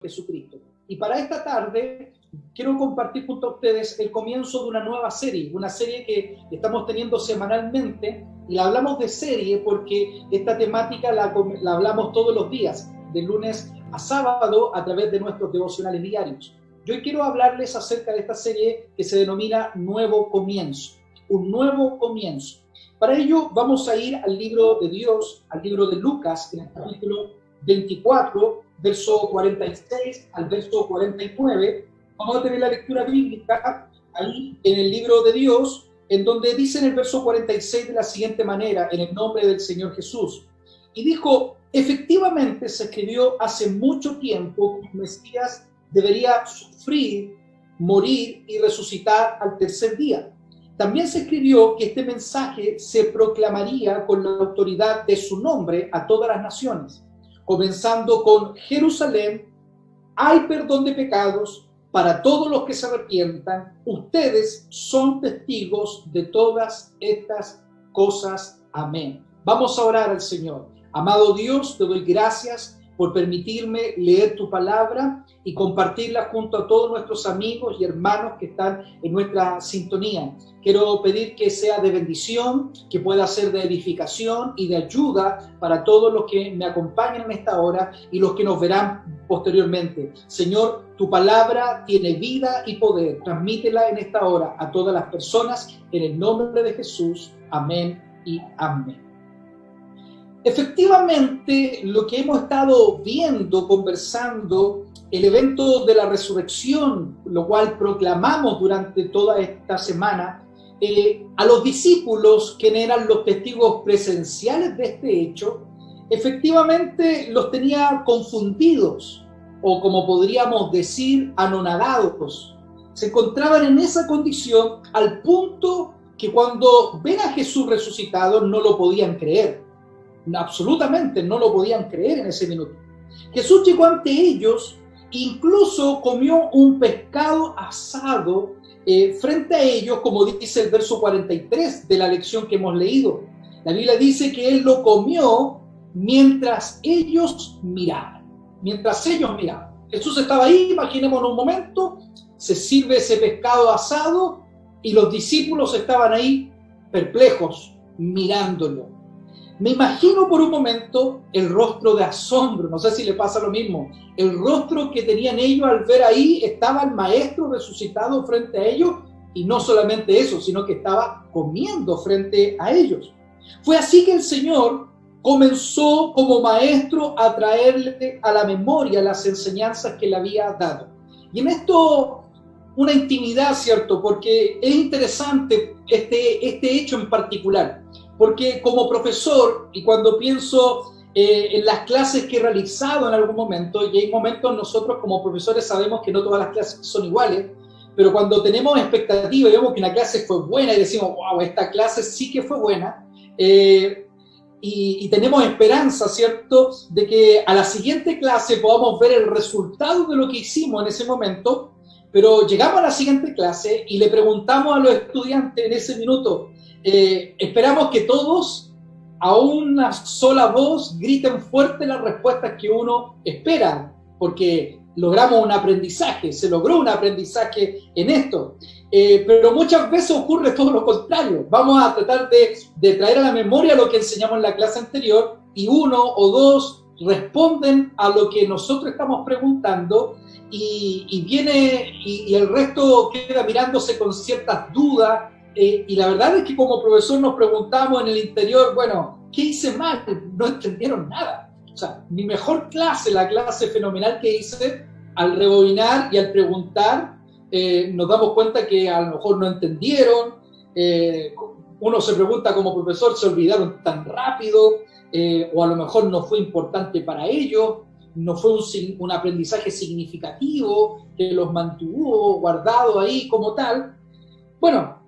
Jesucristo. Y para esta tarde quiero compartir junto a ustedes el comienzo de una nueva serie, una serie que estamos teniendo semanalmente, y la hablamos de serie porque esta temática la hablamos todos los días, de lunes a sábado, a través de nuestros devocionales diarios. Yo hoy quiero hablarles acerca de esta serie que se denomina Nuevo Comienzo, un nuevo comienzo. Para ello vamos a ir al libro de Dios, al libro de Lucas, en el capítulo 24, verso 46 al verso 49. Vamos a tener la lectura bíblica ahí en el libro de Dios, en donde dice en el verso 46 de la siguiente manera: en el nombre del Señor Jesús. Y dijo: efectivamente se escribió hace mucho tiempo que el Mesías debería sufrir, morir y resucitar al tercer día. También se escribió que este mensaje se proclamaría con la autoridad de su nombre a todas las naciones, comenzando con Jerusalén. Hay perdón de pecados para todos los que se arrepientan. Ustedes son testigos de todas estas cosas. Amén. Vamos a orar al Señor. Amado Dios, te doy gracias por permitirme leer tu palabra y compartirla junto a todos nuestros amigos y hermanos que están en nuestra sintonía. Quiero pedir que sea de bendición, que pueda ser de edificación y de ayuda para todos los que me acompañan en esta hora y los que nos verán posteriormente. Señor, tu palabra tiene vida y poder. Transmítela en esta hora a todas las personas, en el nombre de Jesús. Amén y amén. Efectivamente, lo que hemos estado viendo, conversando, el evento de la resurrección, lo cual proclamamos durante toda esta semana, a los discípulos, que eran los testigos presenciales de este hecho, efectivamente los tenía confundidos, o como podríamos decir, anonadados. Se encontraban en esa condición al punto que cuando ven a Jesús resucitado no lo podían creer. Absolutamente no lo podían creer en ese minuto. Jesús llegó ante ellos, incluso comió un pescado asado frente a ellos, como dice el verso 43 de la lección que hemos leído. La Biblia dice que Él lo comió mientras ellos miraban. Mientras ellos miraban. Jesús estaba ahí, imaginémonos un momento, se sirve ese pescado asado y los discípulos estaban ahí perplejos, mirándolo. Me imagino por un momento el rostro de asombro, no sé si le pasa lo mismo, el rostro que tenían ellos al ver ahí, estaba el maestro resucitado frente a ellos, y no solamente eso, sino que estaba comiendo frente a ellos. Fue así que el Señor comenzó como maestro a traerle a la memoria las enseñanzas que le había dado. Y en esto una intimidad, ¿cierto? Porque es interesante este hecho en particular. Porque como profesor, y cuando pienso en las clases que he realizado en algún momento, y hay momentos nosotros como profesores sabemos que no todas las clases son iguales, pero cuando tenemos expectativa y vemos que una clase fue buena y decimos, wow, esta clase sí que fue buena, y tenemos esperanza, ¿cierto?, de que a la siguiente clase podamos ver el resultado de lo que hicimos en ese momento, pero llegamos a la siguiente clase y le preguntamos a los estudiantes en ese minuto, esperamos que todos a una sola voz griten fuerte las respuestas que uno espera, porque logramos un aprendizaje, se logró un aprendizaje en esto, pero muchas veces ocurre todo lo contrario. Vamos a tratar de traer a la memoria lo que enseñamos en la clase anterior y uno o dos responden a lo que nosotros estamos preguntando y viene y el resto queda mirándose con ciertas dudas. Y la verdad es que como profesor nos preguntamos en el interior, bueno, ¿qué hice mal? No entendieron nada. O sea, mi mejor clase, la clase fenomenal que hice, al rebobinar y al preguntar, nos damos cuenta que a lo mejor no entendieron. Uno se pregunta como profesor, ¿se olvidaron tan rápido? O a lo mejor no fue importante para ellos, no fue un aprendizaje significativo que los mantuvo guardados ahí como tal. Bueno,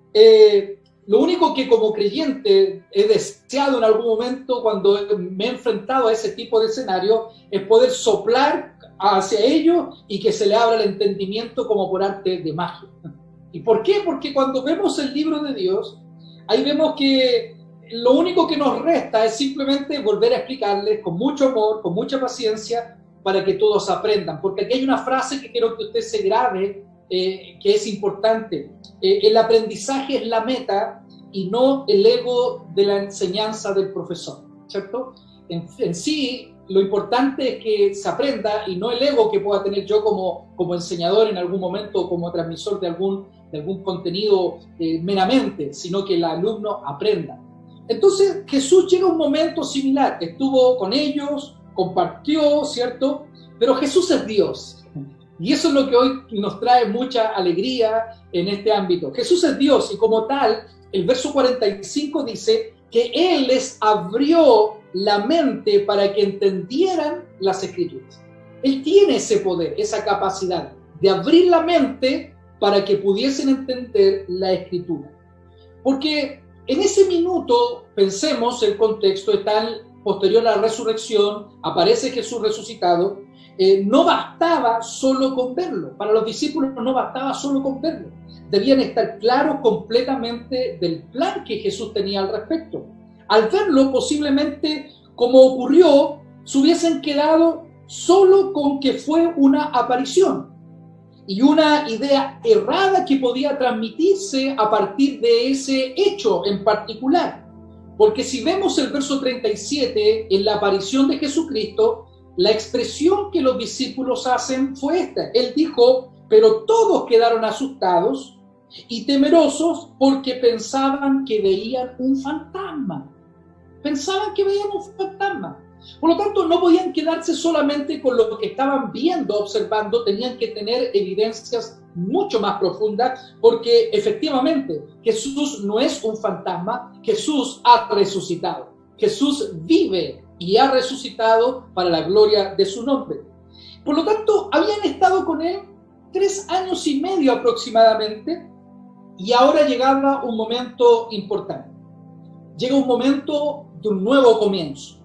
lo único que como creyente he deseado en algún momento cuando me he enfrentado a ese tipo de escenario es poder soplar hacia ellos y que se le abra el entendimiento como por arte de magia. ¿Y por qué? Porque cuando vemos el libro de Dios, ahí vemos que lo único que nos resta es simplemente volver a explicarles con mucho amor, con mucha paciencia, para que todos aprendan, porque aquí hay una frase que quiero que usted se grabe, que es importante. El aprendizaje es la meta y no el ego de la enseñanza del profesor, ¿cierto? En sí, lo importante es que se aprenda y no el ego que pueda tener yo como enseñador en algún momento, como transmisor de algún contenido meramente, sino que el alumno aprenda. Entonces Jesús llega a un momento similar, estuvo con ellos, compartió, ¿cierto? Pero Jesús es Dios. Y eso es lo que hoy nos trae mucha alegría en este ámbito. Jesús es Dios y como tal, el verso 45 dice que Él les abrió la mente para que entendieran las Escrituras. Él tiene ese poder, esa capacidad de abrir la mente para que pudiesen entender la Escritura. Porque en ese minuto, pensemos, el contexto está posterior a la resurrección, aparece Jesús resucitado, no bastaba solo con verlo. Para los discípulos no bastaba solo con verlo. Debían estar claros completamente del plan que Jesús tenía al respecto. Al verlo, posiblemente, como ocurrió, se hubiesen quedado solo con que fue una aparición y una idea errada que podía transmitirse a partir de ese hecho en particular. Porque si vemos el verso 37, en la aparición de Jesucristo, la expresión que los discípulos hacen fue esta. Él dijo, pero todos quedaron asustados y temerosos porque pensaban que veían un fantasma. Pensaban que veían un fantasma. Por lo tanto, no podían quedarse solamente con lo que estaban viendo, observando, tenían que tener evidencias mucho más profundas, porque efectivamente Jesús no es un fantasma, Jesús ha resucitado. Jesús vive y ha resucitado para la gloria de su nombre. Por lo tanto, habían estado con él 3 años y medio aproximadamente, y ahora llegaba un momento importante. Llega un momento de un nuevo comienzo.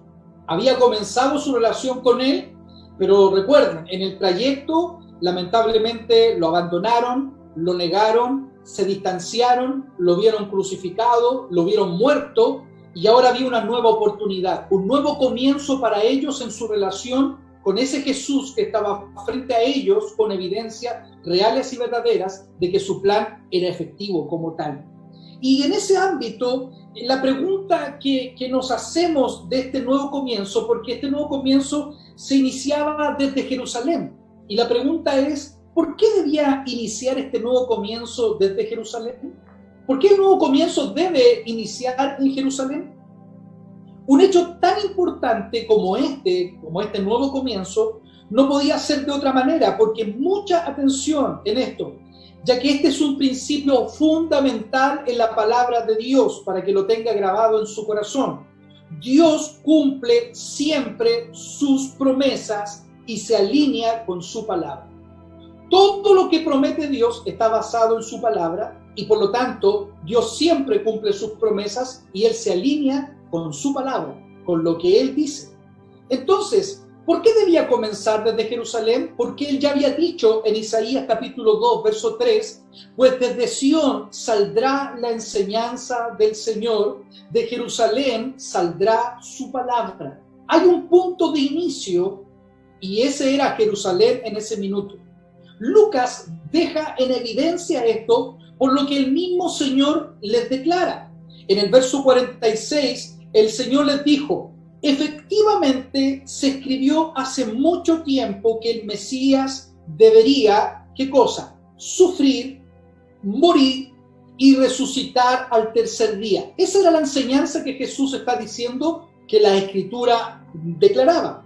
Había comenzado su relación con él, pero recuerden, en el trayecto lamentablemente lo abandonaron, lo negaron, se distanciaron, lo vieron crucificado, lo vieron muerto, y ahora había una nueva oportunidad, un nuevo comienzo para ellos en su relación con ese Jesús que estaba frente a ellos con evidencias reales y verdaderas de que su plan era efectivo como tal. Y en ese ámbito, la pregunta que nos hacemos de este nuevo comienzo, porque este nuevo comienzo se iniciaba desde Jerusalén, y la pregunta es, ¿por qué debía iniciar este nuevo comienzo desde Jerusalén? ¿Por qué el nuevo comienzo debe iniciar en Jerusalén? Un hecho tan importante como este nuevo comienzo, no podía ser de otra manera, porque mucha atención en esto, ya que este es un principio fundamental en la palabra de Dios, para que lo tenga grabado en su corazón. Dios cumple siempre sus promesas y se alinea con su palabra. Todo lo que promete Dios está basado en su palabra y por lo tanto Dios siempre cumple sus promesas y Él se alinea con su palabra, con lo que Él dice. Entonces, ¿por qué debía comenzar desde Jerusalén? Porque Él ya había dicho en Isaías capítulo 2, verso 3, pues desde Sión saldrá la enseñanza del Señor, de Jerusalén saldrá su palabra. Hay un punto de inicio y ese era Jerusalén en ese minuto. Lucas deja en evidencia esto por lo que el mismo Señor les declara. En el verso 46, el Señor les dijo, efectivamente se escribió hace mucho tiempo que el Mesías debería, ¿qué cosa? Sufrir, morir y resucitar al tercer día. Esa era la enseñanza que Jesús está diciendo que la Escritura declaraba.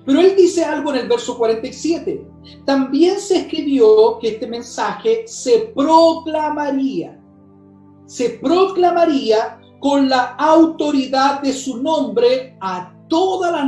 Pero él dice algo en el verso 47. También se escribió que este mensaje se proclamaría con la autoridad de su nombre a todas las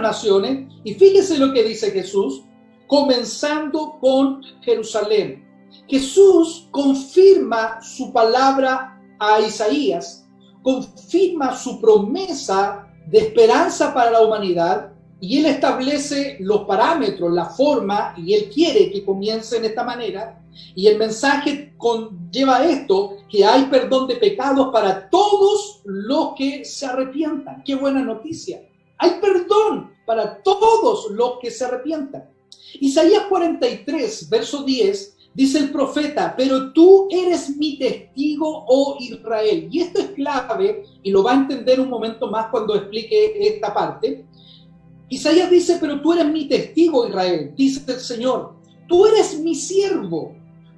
naciones, y fíjese lo que dice Jesús, comenzando con Jerusalén. Jesús confirma su palabra a Isaías, confirma su promesa de esperanza para la humanidad, y Él establece los parámetros, la forma, y Él quiere que comience en esta manera. Y el mensaje conlleva esto, que hay perdón de pecados para todos los que se arrepientan. ¡Qué buena noticia! Hay perdón para todos los que se arrepientan. Isaías 43, verso 10, dice el profeta: pero tú eres mi testigo, oh Israel. Y esto es clave, y lo va a entender un momento más cuando explique esta parte. Isaías dice: pero tú eres mi testigo, Israel, dice el Señor. Tú eres mi siervo.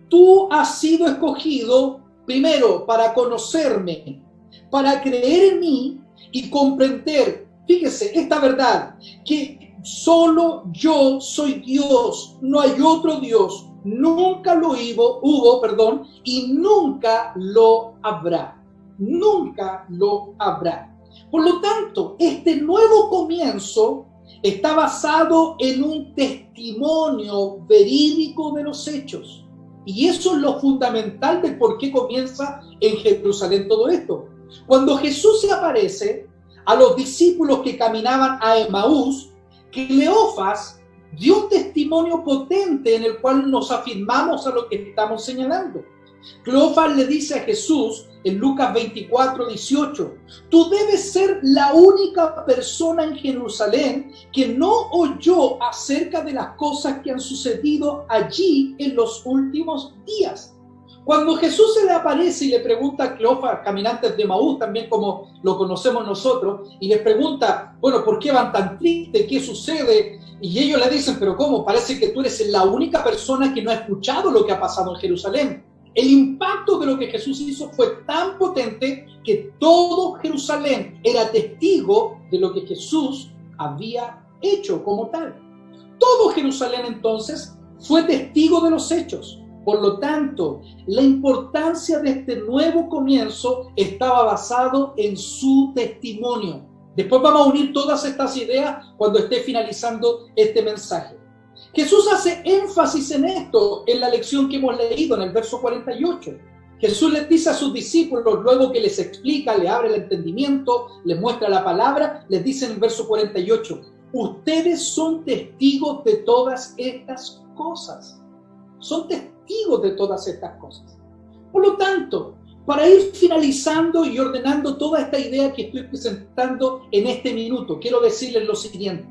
Tú has sido escogido primero para conocerme, para creer en mí y comprender, fíjese, esta verdad, que solo yo soy Dios, no hay otro Dios, nunca lo hubo, y nunca lo habrá. Nunca lo habrá. Por lo tanto, este nuevo comienzo está basado en un testimonio verídico de los hechos. Y eso es lo fundamental de por qué comienza en Jerusalén todo esto. Cuando Jesús se aparece a los discípulos que caminaban a Emaús, Cleofas dio un testimonio potente en el cual nos afirmamos a lo que estamos señalando. Cleofas le dice a Jesús en Lucas 24, 18: tú debes ser la única persona en Jerusalén que no oyó acerca de las cosas que han sucedido allí en los últimos días. Cuando Jesús se le aparece y le pregunta a Cleofas, caminantes de Emaús, también como lo conocemos nosotros, y les pregunta, bueno, ¿por qué van tan tristes? ¿Qué sucede? Y ellos le dicen, pero ¿cómo? Parece que tú eres la única persona que no ha escuchado lo que ha pasado en Jerusalén. El impacto de lo que Jesús hizo fue tan potente que todo Jerusalén era testigo de lo que Jesús había hecho como tal. Todo Jerusalén entonces fue testigo de los hechos. Por lo tanto, la importancia de este nuevo comienzo estaba basado en su testimonio. Después vamos a unir todas estas ideas cuando esté finalizando este mensaje. Jesús hace énfasis en esto en la lección que hemos leído en el verso 48. Jesús les dice a sus discípulos, luego que les explica, le abre el entendimiento, les muestra la palabra, les dice en el verso 48, ustedes son testigos de todas estas cosas. Son testigos de todas estas cosas. Por lo tanto, para ir finalizando y ordenando toda esta idea que estoy presentando en este minuto, quiero decirles lo siguiente.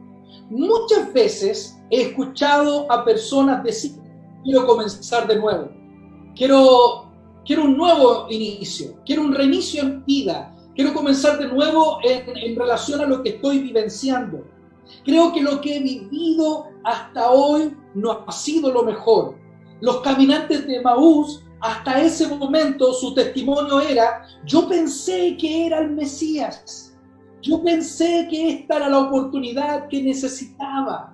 Muchas veces he escuchado a personas decir, quiero comenzar de nuevo, quiero un nuevo inicio, quiero un reinicio en vida, quiero comenzar de nuevo en relación a lo que estoy vivenciando. Creo que lo que he vivido hasta hoy no ha sido lo mejor. Los caminantes de Emaús, hasta ese momento, su testimonio era, yo pensé que era el Mesías. Yo pensé que esta era la oportunidad que necesitaba.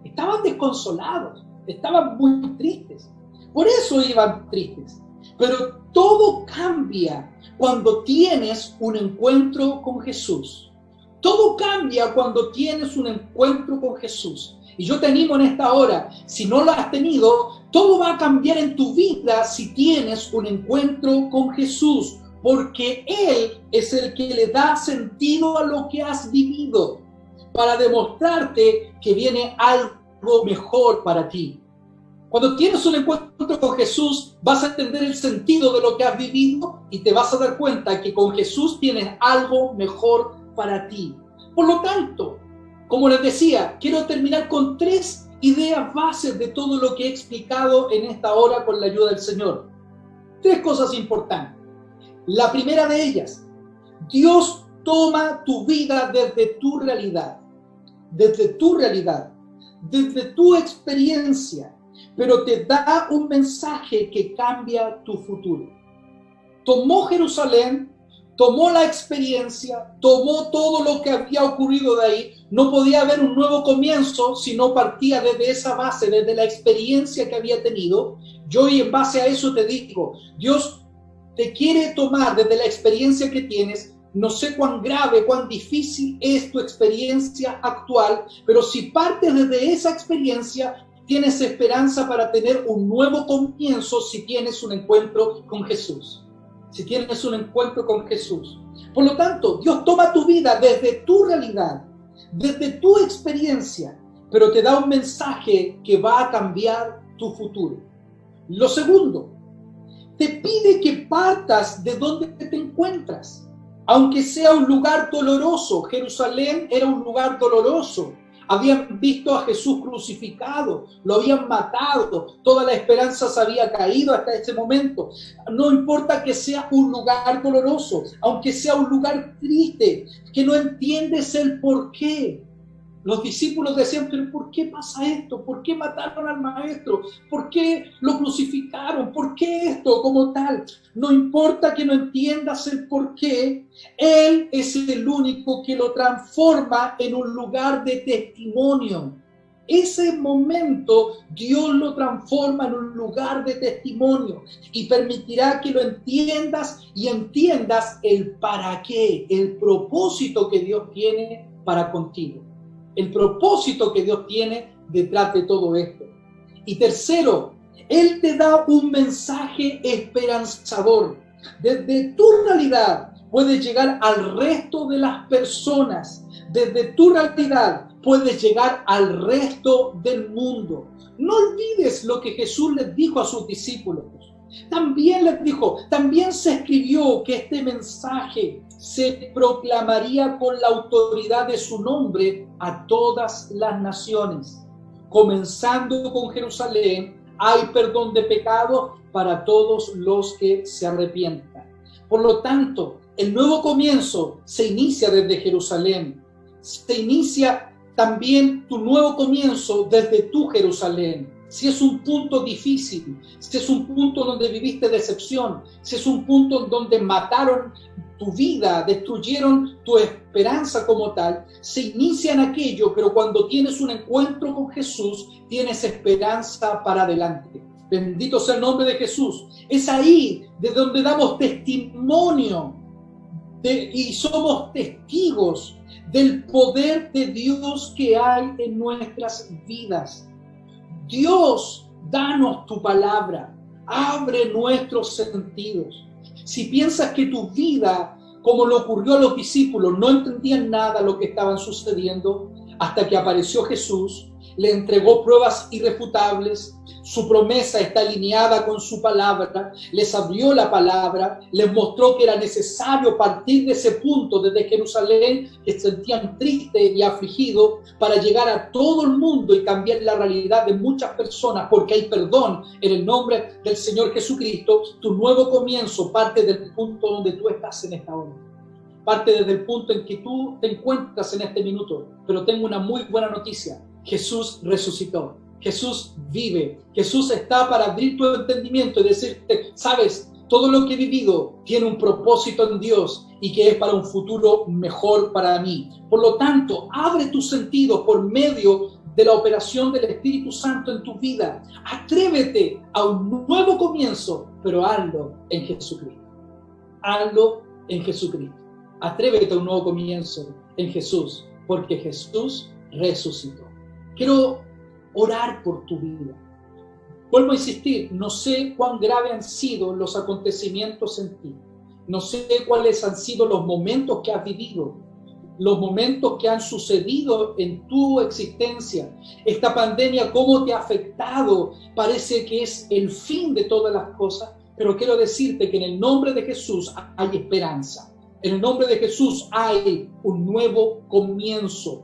Estaban desconsolados, estaban muy tristes. Por eso iban tristes. Pero todo cambia cuando tienes un encuentro con Jesús. Todo cambia cuando tienes un encuentro con Jesús. Y yo te animo en esta hora, si no lo has tenido, todo va a cambiar en tu vida si tienes un encuentro con Jesús. Porque Él es el que le da sentido a lo que has vivido, para demostrarte que viene algo mejor para ti. Cuando tienes un encuentro con Jesús, vas a entender el sentido de lo que has vivido y te vas a dar cuenta que con Jesús tienes algo mejor para ti. Por lo tanto, como les decía, quiero terminar con 3 ideas bases de todo lo que he explicado en esta hora con la ayuda del Señor. 3 cosas importantes. La primera de ellas, Dios toma tu vida desde tu realidad, desde tu experiencia, pero te da un mensaje que cambia tu futuro. Tomó Jerusalén, tomó la experiencia, tomó todo lo que había ocurrido de ahí. No podía haber un nuevo comienzo si no partía desde esa base, desde la experiencia que había tenido. Yo, y en base a eso te digo, Dios te quiere tomar desde la experiencia que tienes. No sé cuán grave, cuán difícil es tu experiencia actual, pero si partes desde esa experiencia, tienes esperanza para tener un nuevo comienzo si tienes un encuentro con Jesús. Si tienes un encuentro con Jesús. Por lo tanto, Dios toma tu vida desde tu realidad, desde tu experiencia, pero te da un mensaje que va a cambiar tu futuro. Lo segundo, te pide que partas de donde te encuentras, aunque sea un lugar doloroso. Jerusalén era un lugar doloroso. Habían visto a Jesús crucificado, lo habían matado, toda la esperanza se había caído hasta ese momento. No importa que sea un lugar doloroso, aunque sea un lugar triste, que no entiendes el por qué. Los discípulos decían, pero ¿por qué pasa esto? ¿Por qué mataron al maestro? ¿Por qué lo crucificaron? ¿Por qué esto como tal? No importa que no entiendas el por qué, Él es el único que lo transforma en un lugar de testimonio. Ese momento Dios lo transforma en un lugar de testimonio y permitirá que lo entiendas y entiendas el para qué, el propósito que Dios tiene para contigo. El propósito que Dios tiene detrás de todo esto. Y tercero, Él te da un mensaje esperanzador. Desde tu realidad puedes llegar al resto de las personas. Desde tu realidad puedes llegar al resto del mundo. No olvides lo que Jesús les dijo a sus discípulos. También les dijo, también se escribió que este mensaje se proclamaría con la autoridad de su nombre a todas las naciones. Comenzando con Jerusalén, hay perdón de pecados para todos los que se arrepientan. Por lo tanto, el nuevo comienzo se inicia desde Jerusalén. Se inicia también tu nuevo comienzo desde tu Jerusalén. Si es un punto difícil, si es un punto donde viviste decepción, si es un punto donde mataron tu vida, destruyeron tu esperanza como tal, se inicia en aquello, pero cuando tienes un encuentro con Jesús, tienes esperanza para adelante. Bendito sea el nombre de Jesús. Es ahí de donde damos testimonio y somos testigos del poder de Dios que hay en nuestras vidas. Dios, danos tu palabra, abre nuestros sentidos. Si piensas que tu vida, como le ocurrió a los discípulos, no entendían nada de lo que estaban sucediendo, hasta que apareció Jesús, le entregó pruebas irrefutables, su promesa está alineada con su palabra, les abrió la palabra, les mostró que era necesario partir de ese punto desde Jerusalén, que se sentían tristes y afligidos, para llegar a todo el mundo y cambiar la realidad de muchas personas, porque hay perdón en el nombre del Señor Jesucristo. Tu nuevo comienzo parte del punto donde tú estás en esta hora. Parte desde el punto en que tú te encuentras en este minuto. Pero tengo una muy buena noticia. Jesús resucitó. Jesús vive. Jesús está para abrir tu entendimiento y decirte, sabes, todo lo que he vivido tiene un propósito en Dios y que es para un futuro mejor para mí. Por lo tanto, abre tus sentidos por medio de la operación del Espíritu Santo en tu vida. Atrévete a un nuevo comienzo, pero hazlo en Jesucristo. Hazlo en Jesucristo. Atrévete a un nuevo comienzo en Jesús, porque Jesús resucitó. Quiero orar por tu vida. Vuelvo a insistir, no sé cuán graves han sido los acontecimientos en ti. No sé cuáles han sido los momentos que has vivido, los momentos que han sucedido en tu existencia. Esta pandemia, cómo te ha afectado, parece que es el fin de todas las cosas, pero quiero decirte que en el nombre de Jesús hay esperanza. En el nombre de Jesús hay un nuevo comienzo.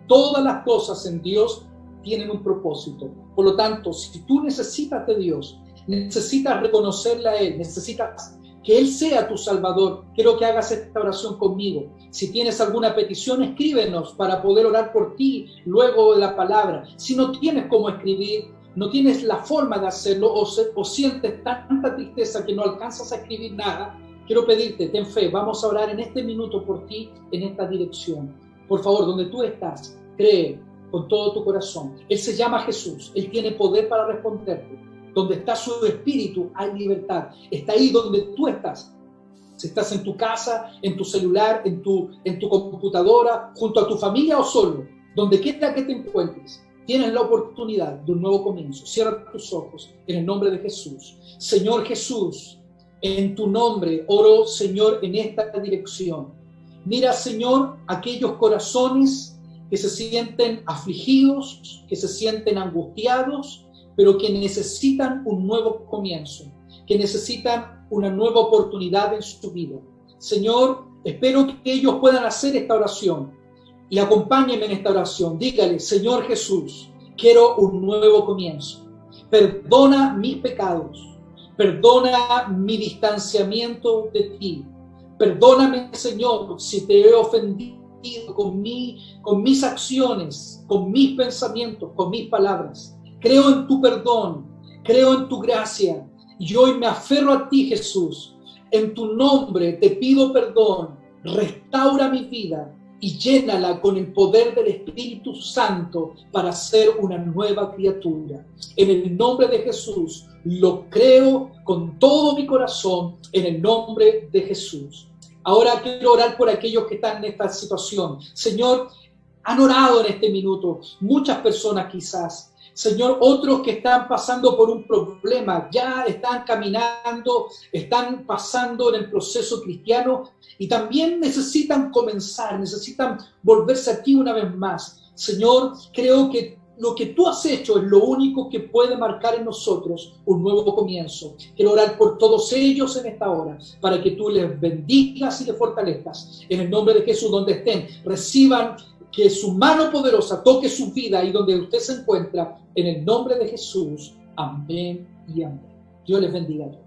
Todas las cosas en Dios tienen un propósito. Por lo tanto, si tú necesitas de Dios, necesitas reconocerle a Él, necesitas que Él sea tu Salvador, quiero que hagas esta oración conmigo. Si tienes alguna petición, escríbenos para poder orar por ti luego de la palabra. Si no tienes cómo escribir, no tienes la forma de hacerlo o sientes tanta tristeza que no alcanzas a escribir nada, quiero pedirte, ten fe, vamos a orar en este minuto por ti, en esta dirección. Por favor, donde tú estás, cree con todo tu corazón. Él se llama Jesús, Él tiene poder para responderte. Donde está su espíritu hay libertad. Está ahí donde tú estás. Si estás en tu casa, en tu celular, en tu computadora, junto a tu familia o solo, donde quiera que te encuentres, tienes la oportunidad de un nuevo comienzo. Cierra tus ojos en el nombre de Jesús. Señor Jesús, en tu nombre oro, Señor, en esta dirección. Mira, Señor, aquellos corazones que se sienten afligidos, que se sienten angustiados, pero que necesitan un nuevo comienzo, que necesitan una nueva oportunidad en su vida. Señor, espero que ellos puedan hacer esta oración, y acompáñeme en esta oración. Dígale: Señor Jesús, quiero un nuevo comienzo. Perdona mis pecados. Perdona mi distanciamiento de ti. Perdóname, Señor, si te he ofendido con mis acciones, con mis pensamientos, con mis palabras. Creo en tu perdón, creo en tu gracia, y hoy me aferro a ti, Jesús. En tu nombre te pido perdón. Restaura mi vida y llénala con el poder del Espíritu Santo para ser una nueva criatura. En el nombre de Jesús lo creo con todo mi corazón, en el nombre de Jesús. Ahora quiero orar por aquellos que están en esta situación. Señor, han orado en este minuto muchas personas quizás. Señor, otros que están pasando por un problema, ya están caminando, están pasando en el proceso cristiano y también necesitan comenzar, necesitan volverse a ti una vez más. Señor, creo que lo que tú has hecho es lo único que puede marcar en nosotros un nuevo comienzo. Quiero orar por todos ellos en esta hora, para que tú les bendigas y les fortalezcas. En el nombre de Jesús, donde estén, reciban que su mano poderosa toque su vida y donde usted se encuentra, en el nombre de Jesús. Amén y amén. Dios les bendiga a todos.